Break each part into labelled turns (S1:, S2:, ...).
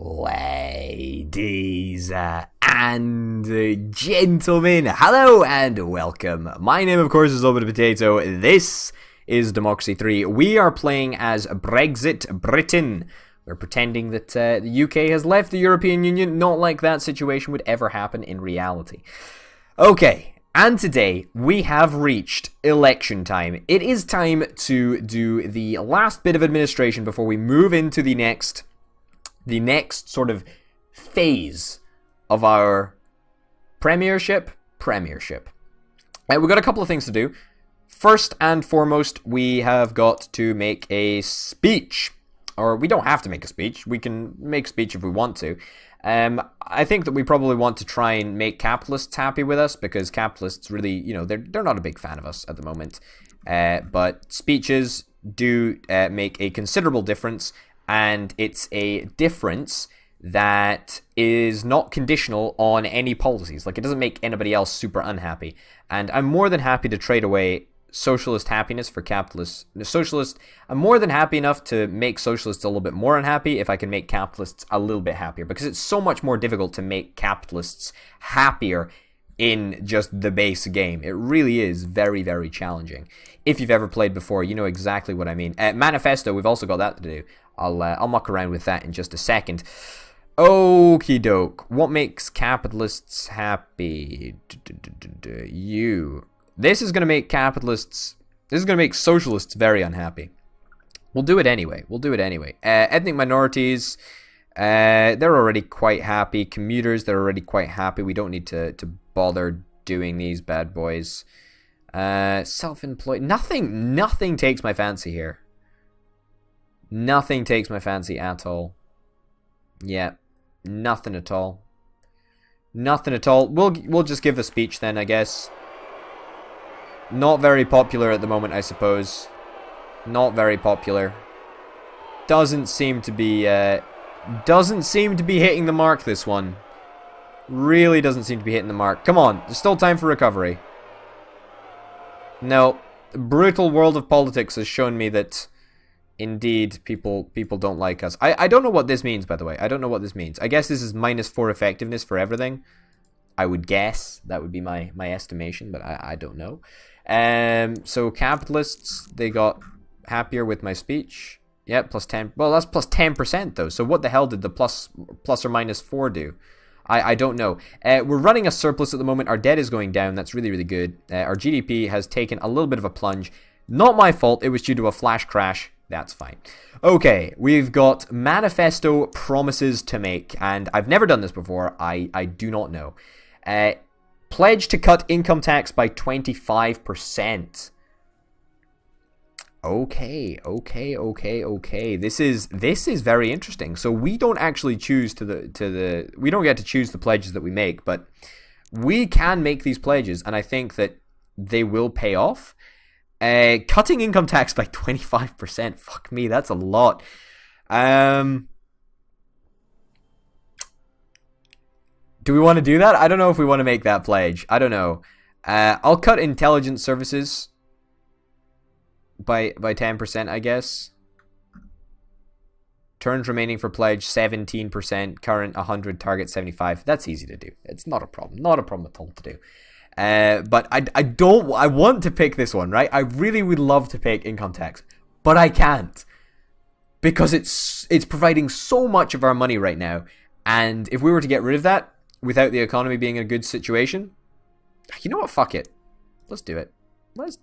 S1: Ladies and gentlemen, hello and welcome. My name, of course, is Orbital Potato. This is Democracy 3. We are playing as Brexit Britain. We're pretending that the UK has left the European Union, not like that situation would ever happen in reality. Okay, and today we have reached election time. It is time to do the last bit of administration before we move into the next sort of phase of our premiership. We've got a couple of things to do. First and foremost, we have got to make a speech. Or we don't have to make a speech. We can make a speech if we want to. I think that we probably want to try and make capitalists happy with us, because capitalists really, they're not a big fan of us at the moment. But speeches do make a considerable difference. And it's a difference that is not conditional on any policies. Like, it doesn't make anybody else super unhappy. And I'm more than happy to trade away socialist happiness for capitalist. I'm more than happy enough to make socialists a little bit more unhappy if I can make capitalists a little bit happier. Because it's so much more difficult to make capitalists happier in just the base game. It really is very, very challenging. If you've ever played before, you know exactly what I mean. Manifesto, we've also got that to do. I'll muck around with that in just a second. Okie doke. What makes capitalists happy? You. This is going to make capitalists... This is going to make socialists very unhappy. We'll do it anyway. Ethnic minorities, they're already quite happy. Commuters, they're already quite happy. We don't need to bother doing these bad boys. Self-employed. Nothing takes my fancy here. Nothing takes my fancy at all. Yeah, nothing at all. We'll just give a speech then, I guess. Not very popular at the moment, I suppose. Not very popular. Doesn't seem to be hitting the mark, this one. Really doesn't seem to be hitting the mark. Come on, there's still time for recovery. No, the brutal world of politics has shown me that indeed people don't like us. I don't know what this means, by the way. I don't know what this means. I guess this is -4 effectiveness for everything. I would guess. That would be my estimation, but I don't know. So capitalists, they got happier with my speech. Yeah, +10. Well, that's +10% though. So what the hell did the plus or -4 do? I don't know. We're running a surplus at the moment. Our debt is going down. That's really, really good. Our GDP has taken a little bit of a plunge. Not my fault. It was due to a flash crash. That's fine. Okay, we've got Manifesto promises to make. And I've never done this before. I do not know. Pledge to cut income tax by 25%. Okay. This is very interesting. So we don't actually choose we don't get to choose the pledges that we make, but we can make these pledges, and I think that they will pay off. Cutting income tax by 25%. Fuck me, that's a lot. Do we want to do that? I don't know if we want to make that pledge. I don't know. I'll cut intelligence services by 10%, I guess. Turns remaining for pledge 17%. Current 100, target 75. That's easy to do. It's not a problem. Not a problem at all to do. But I want to pick this one, right? I really would love to pick income tax, but I can't, because it's providing so much of our money right now. And if we were to get rid of that without the economy being in a good situation, you know what? Fuck it. Let's do it. Let's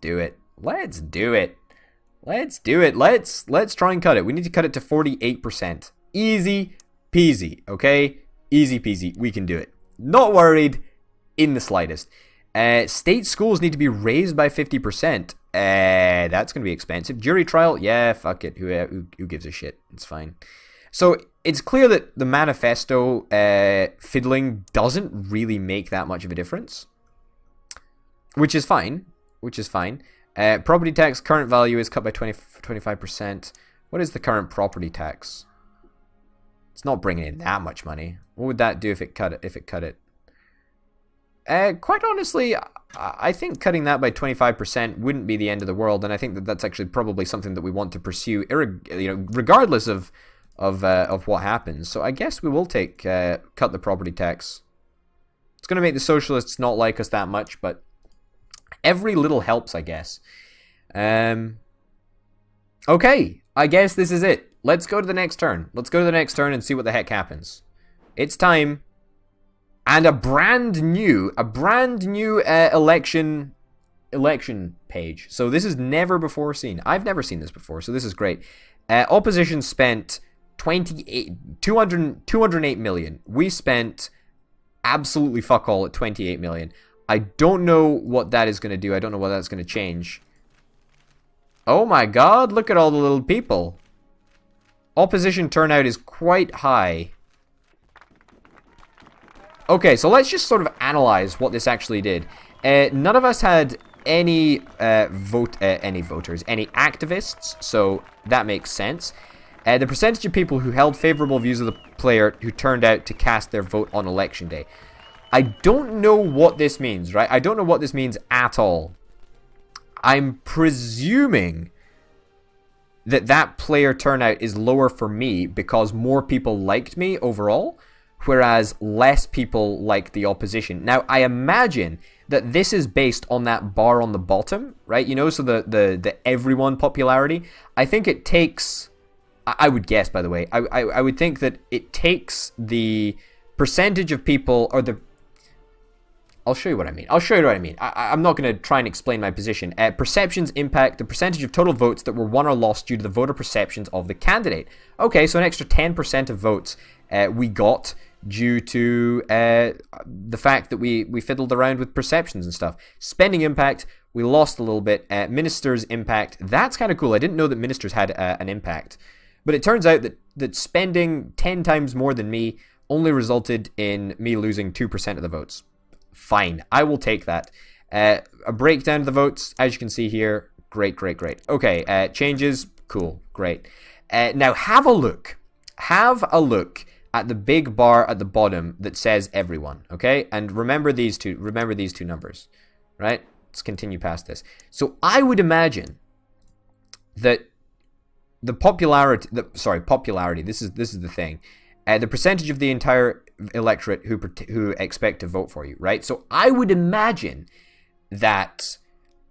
S1: try and cut it. We need to cut it to 48%. Easy peasy, okay? Easy peasy. We can do it. Not worried in the slightest. State schools need to be raised by 50%. That's going to be expensive. Jury trial? Yeah, fuck it. Who gives a shit? It's fine. So it's clear that the manifesto fiddling doesn't really make that much of a difference, which is fine. Property tax current value is cut by 25%. What is the current property tax? It's not bringing in that much money. What would that do if it cut it? Quite honestly, I think cutting that by 25% wouldn't be the end of the world, and I think that that's actually probably something that we want to pursue, regardless of of what happens. So I guess we will cut the property tax. It's going to make the socialists not like us that much, but every little helps, I guess. Okay, I guess this is it. Let's go to the next turn. Let's go to the next turn and see what the heck happens. It's time. And a brand new election page. So this is never before seen. I've never seen this before, so this is great. Opposition spent 208 million. We spent absolutely fuck all at 28 million. I don't know what that is going to do. I don't know what that's going to change. Oh my god, look at all the little people. Opposition turnout is quite high. Okay, so let's just sort of analyze what this actually did. None of us had any voters, any activists, so that makes sense. The percentage of people who held favorable views of the player who turned out to cast their vote on election day. I don't know what this means, right? I don't know what this means at all. I'm presuming that player turnout is lower for me because more people liked me overall, whereas less people liked the opposition. Now, I imagine that this is based on that bar on the bottom, right? You know, so the everyone popularity. I think it takes... I would guess, by the way. I would think that it takes the percentage of people, or the... I'll show you what I mean. I'm not going to try and explain my position. Perceptions impact the percentage of total votes that were won or lost due to the voter perceptions of the candidate. Okay, so an extra 10% of votes we got due to the fact that we fiddled around with perceptions and stuff. Spending impact, we lost a little bit. Ministers impact, that's kind of cool. I didn't know that ministers had an impact. But it turns out that spending 10 times more than me only resulted in me losing 2% of the votes. Fine, I will take that. A breakdown of the votes, as you can see here. Great. Okay, changes, cool, great. Now have a look. Have a look at the big bar at the bottom that says everyone, okay? And remember these two numbers, right? Let's continue past this. So I would imagine that the popularity, this is the thing. The percentage of the entire electorate who expect to vote for you, right? So I would imagine that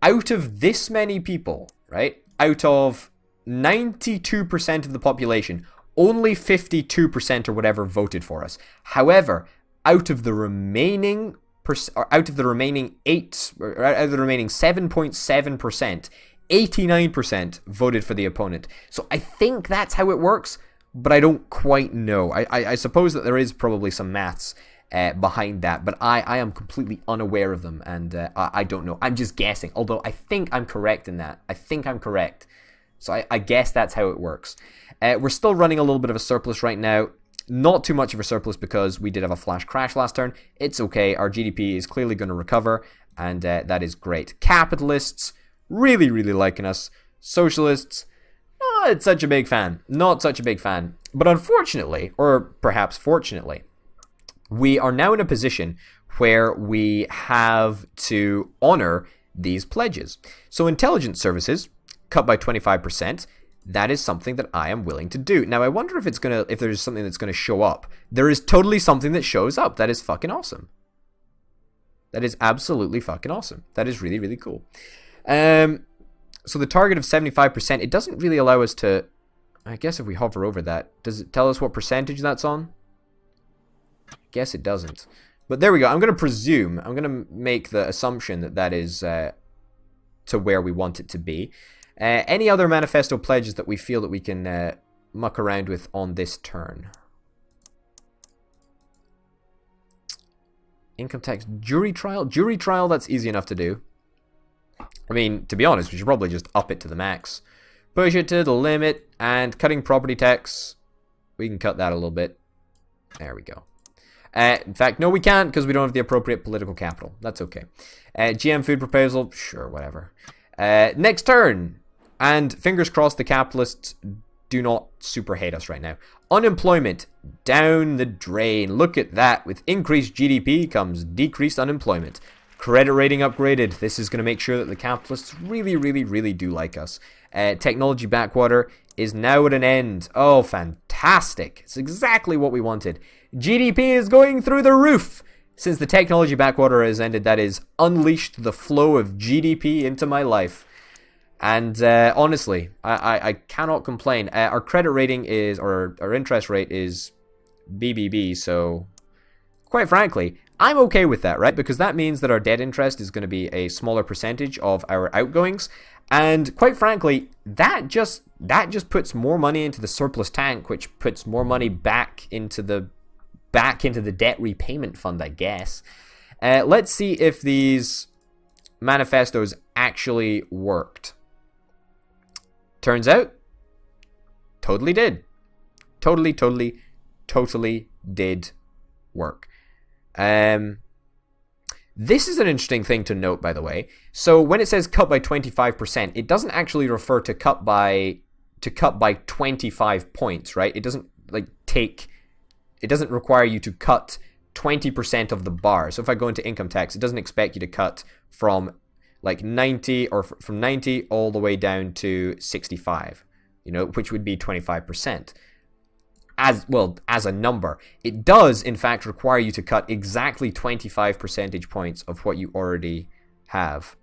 S1: out of this many people, right? Out of 92% of the population, only 52% or whatever voted for us. However, out of the remaining 7.7%, 89% voted for the opponent. So I think that's how it works, but I don't quite know. I suppose that there is probably some maths behind that, but I am completely unaware of them, and I don't know. I'm just guessing, although I think I'm correct in that. I think I'm correct. So I guess that's how it works. We're still running a little bit of a surplus right now. Not too much of a surplus because we did have a flash crash last turn. It's okay. Our GDP is clearly going to recover, and that is great. Capitalists, really liking us. Socialists, not such a big fan. But unfortunately, or perhaps fortunately, we are now in a position where we have to honor these pledges. So intelligence services, cut by 25%. That is something that I am willing to do. Now, I wonder if there's something that's going to show up. There is totally something that shows up. That is fucking awesome. That is absolutely fucking awesome. That is really cool. So the target of 75%, it doesn't really allow us to... I guess if we hover over that, does it tell us what percentage that's on? I guess it doesn't. But there we go. I'm going to make the assumption that is to where we want it to be. Any other manifesto pledges that we feel that we can muck around with on this turn? Income tax, jury trial. Jury trial, that's easy enough to do. I mean, to be honest, we should probably just up it to the max. Push it to the limit, and cutting property tax, we can cut that a little bit. There we go. In fact, no, we can't, because we don't have the appropriate political capital. That's okay. GM food proposal, sure, whatever. Next turn. And fingers crossed the capitalists do not super hate us right now. Unemployment, down the drain. Look at that. With increased GDP comes decreased unemployment. Credit rating upgraded. This is going to make sure that the capitalists really do like us. Technology backwater is now at an end. Oh, fantastic. Fantastic. It's exactly what we wanted. GDP is going through the roof. Since the technology backwater has ended, that is unleashed the flow of GDP into my life. And honestly, I cannot complain. Our credit rating is, or our interest rate is BBB, so quite frankly, I'm okay with that, right? Because that means that our debt interest is going to be a smaller percentage of our outgoings. And quite frankly, that just puts more money into the surplus tank, which puts more money back into the debt repayment fund, I guess. Let's see if these manifestos actually worked. Turns out, totally did. Totally did work. This is an interesting thing to note, by the way. So when it says cut by 25%, it doesn't actually refer to cut by 25 points, right? It doesn't it doesn't require you to cut 20% of the bar. So if I go into income tax, it doesn't expect you to cut from like 90 or from 90 all the way down to 65, which would be 25%. As a number. It does, in fact, require you to cut exactly 25 percentage points of what you already have.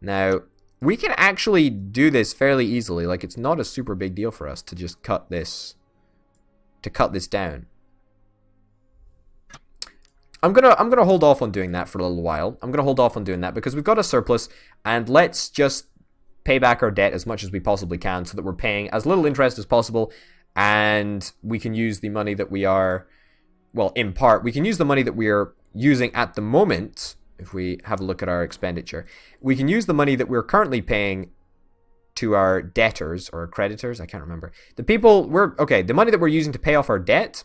S1: Now, we can actually do this fairly easily. Like, it's not a super big deal for us to just cut this down. I'm gonna hold off on doing that for a little while. I'm gonna hold off on doing that because we've got a surplus, and let's just pay back our debt as much as we possibly can so that we're paying as little interest as possible, and we can use the money that we are, well, in part, we can use the money that we are using at the moment. If we have a look at our expenditure, we can use the money that we're currently paying to our debtors or creditors. I can't remember. The money that we're using to pay off our debt,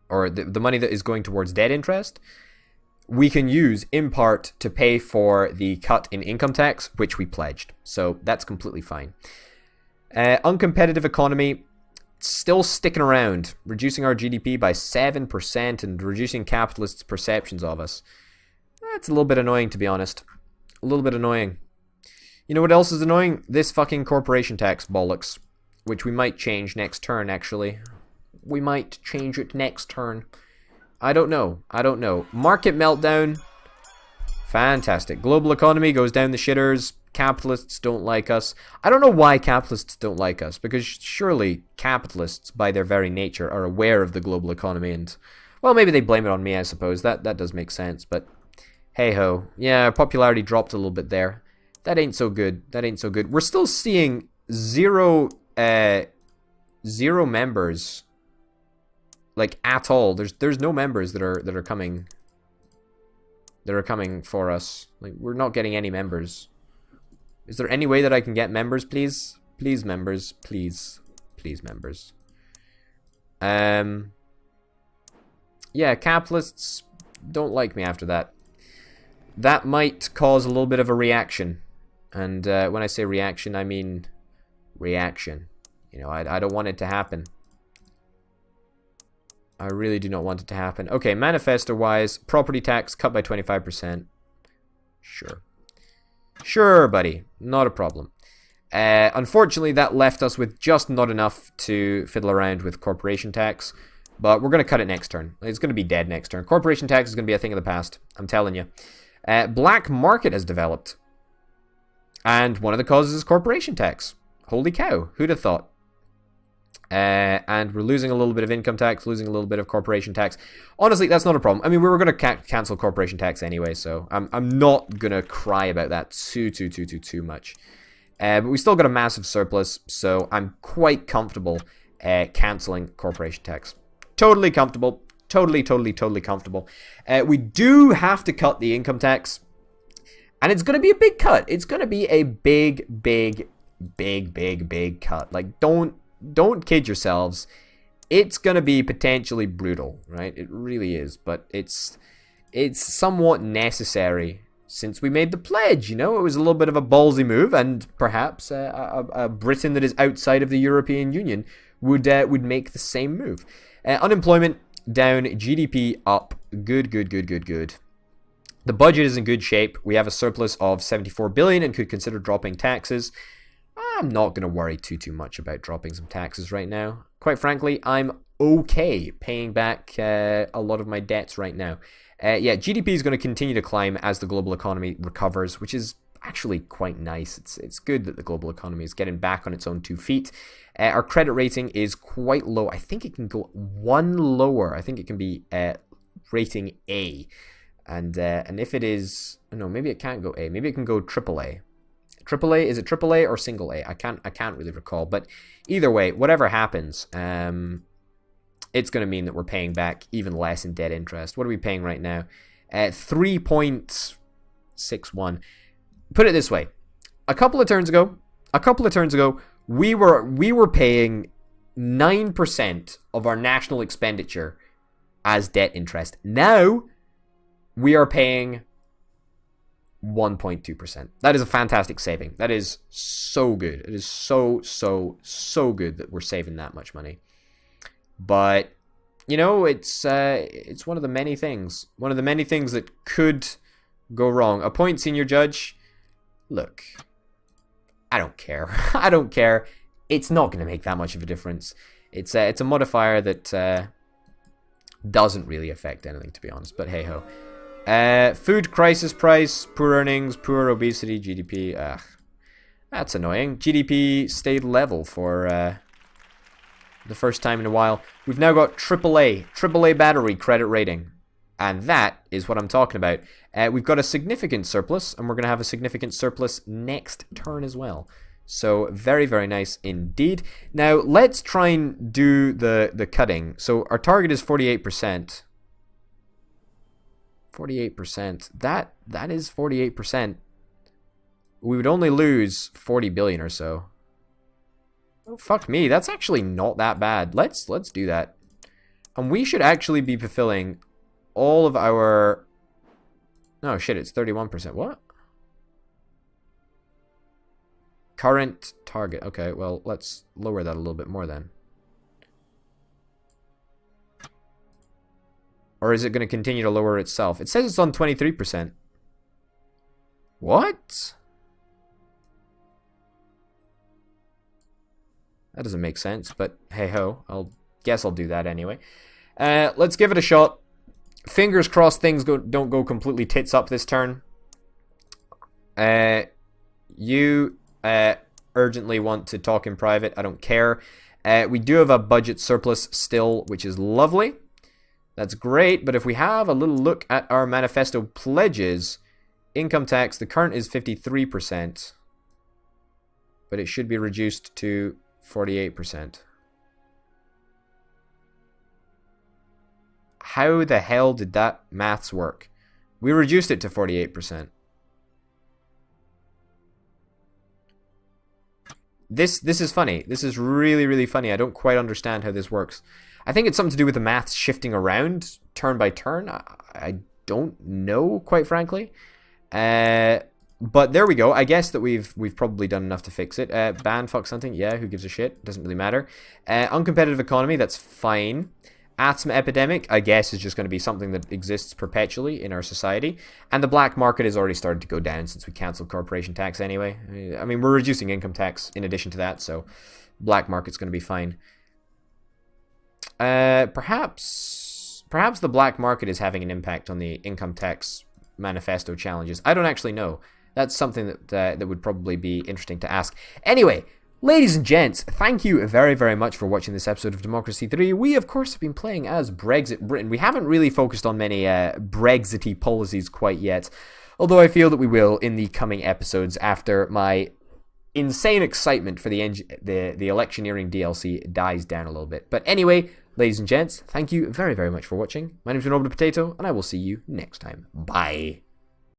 S1: or the money that is going towards debt interest, we can use in part to pay for the cut in income tax, which we pledged. So that's completely fine. Uncompetitive economy, still sticking around, reducing our GDP by 7% and reducing capitalists' perceptions of us. That's a little bit annoying, to be honest. A little bit annoying. You know what else is annoying? This fucking corporation tax bollocks, which we might change next turn, actually. We might change it next turn. I don't know. Market meltdown. Fantastic. Global economy goes down the shitters. Capitalists don't like us. I don't know why capitalists don't like us, because surely capitalists, by their very nature, are aware of the global economy and, well, maybe they blame it on me, I suppose. That does make sense, but hey-ho. Yeah, our popularity dropped a little bit there. That ain't so good. We're still seeing zero members, like, at all. There's no members that are coming for us. Like, we're not getting any members. Is there any way that I can get members, please? Please, members. Please, members. Yeah, capitalists don't like me after that. That might cause a little bit of a reaction. And when I say reaction, I mean reaction. I don't want it to happen. I really do not want it to happen. Okay, manifesto-wise, property tax cut by 25%. Sure, buddy. Not a problem. Unfortunately, that left us with just not enough to fiddle around with corporation tax. But we're going to cut it next turn. It's going to be dead next turn. Corporation tax is going to be a thing of the past. I'm telling you. Black market has developed. And one of the causes is corporation tax. Holy cow. Who'd have thought? And we're losing a little bit of income tax, losing a little bit of corporation tax. Honestly, that's not a problem. I mean, we were going to cancel corporation tax anyway, so I'm not going to cry about that too much. But we still got a massive surplus, so I'm quite comfortable canceling corporation tax. Totally comfortable. Totally comfortable. We do have to cut the income tax, and it's going to be a big cut. It's going to be a big cut. Like, don't kid yourselves. It's going to be potentially brutal, right? It really is, but it's somewhat necessary since we made the pledge, It was a little bit of a ballsy move, and perhaps a Britain that is outside of the European Union would make the same move. Unemployment down, GDP up. Good. The budget is in good shape. We have a surplus of 74 billion and could consider dropping taxes. I'm not going to worry too much about dropping some taxes right now. Quite frankly, I'm okay paying back a lot of my debts right now. Yeah, GDP is going to continue to climb as the global economy recovers, which is actually quite nice. It's good that the global economy is getting back on its own 2 feet. Our credit rating is quite low. I think it can go one lower. I think it can be rating A. And if it is... No, maybe it can't go A. Maybe it can go AAA. AAA, is it AAA or single A? I can't really recall. But either way, whatever happens, it's going to mean that we're paying back even less in debt interest. What are we paying right now? 3.61. Put it this way. A couple of turns ago, we were paying 9% of our national expenditure as debt interest. Now, we are paying 1.2%. That is a fantastic saving. That is so good. It is so good that we're saving that much money. But, you know, it's one of the many things. One of the many things that could go wrong. A point, senior judge. Look, I don't care. I don't care. It's not going to make that much of a difference. It's a modifier that doesn't really affect anything, to be honest. But hey ho. Food crisis price, poor earnings, poor obesity, GDP. That's annoying. GDP stayed level for the first time in a while. We've now got AAA battery credit rating. And that is what I'm talking about. We've got a significant surplus, and we're going to have a significant surplus next turn as well. So very, very nice indeed. Now, let's try and do the cutting. So our target is 48%. 48%. That is 48%. We would only lose 40 billion or so. Oh, fuck me. That's actually not that bad. Let's do that. And we should actually be fulfilling all of our... Oh, shit, it's 31%. What? Current target. Okay, well, let's lower that a little bit more then. Or is it going to continue to lower itself? It says it's on 23%. What? That doesn't make sense, but hey ho. I'll do that anyway. Let's give it a shot. Fingers crossed things don't go completely tits up this turn. You urgently want to talk in private. I don't care. We do have a budget surplus still, which is lovely. That's great, but if we have a little look at our manifesto pledges, income tax, the current is 53%, but it should be reduced to 48%. How the hell did that maths work? We reduced it to 48%. This is funny. This is really, really funny. I don't quite understand how this works. I think it's something to do with the maths shifting around turn by turn. I don't know, quite frankly. But there we go. I guess that we've probably done enough to fix it. Ban, fuck something. Yeah, who gives a shit? Doesn't really matter. Uncompetitive economy, that's fine. Asthma epidemic, I guess, is just going to be something that exists perpetually in our society. And the black market has already started to go down since we cancelled corporation tax anyway. I mean, we're reducing income tax in addition to that, so black market's going to be fine. Perhaps the black market is having an impact on the income tax manifesto challenges. I don't actually know. That's something that would probably be interesting to ask. Anyway, ladies and gents, thank you very, very much for watching this episode of Democracy 3. We, of course, have been playing as Brexit Britain. We haven't really focused on many Brexity policies quite yet, although I feel that we will in the coming episodes after my insane excitement for the Electioneering DLC dies down a little bit. But anyway, ladies and gents, thank you very, very much for watching. My name is Orbital, and I will see you next time. Bye.